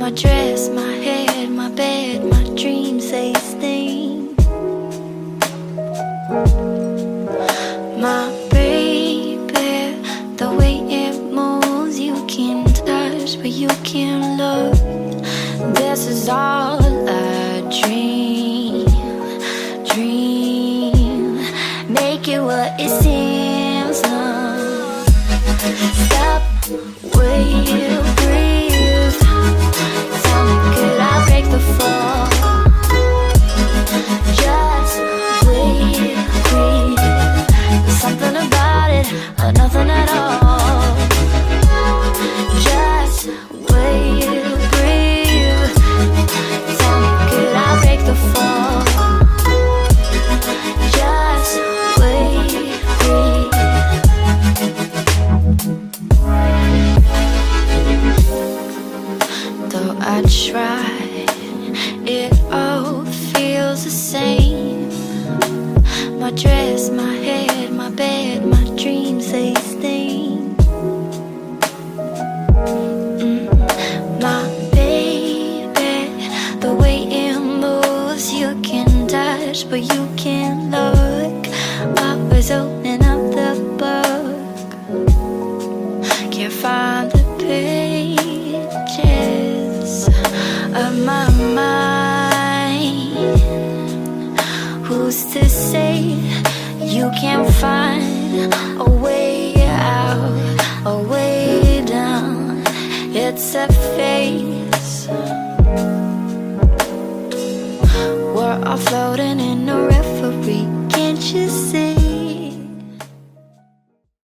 My dress, my head, my bed, my dreams, they sting. My baby, the way it moves, you can touch, but you can't look. This is all a dream, dream. Make it what it seems. Stop, will breathe. Tell me, could I break the fall? Just wait, breathe. There's something about it, or nothing at all. Just wait, breathe. Tell me, could I break the fall? Just wait, breathe. Though I try, it all feels the same. My dress, my head, my bed, my dreams, they sting. My baby, the way it moves, you can touch, but you can't look. Always open up the book, can't find the pages of my mind. Who's to say you can't find a way out, a way down? It's a fate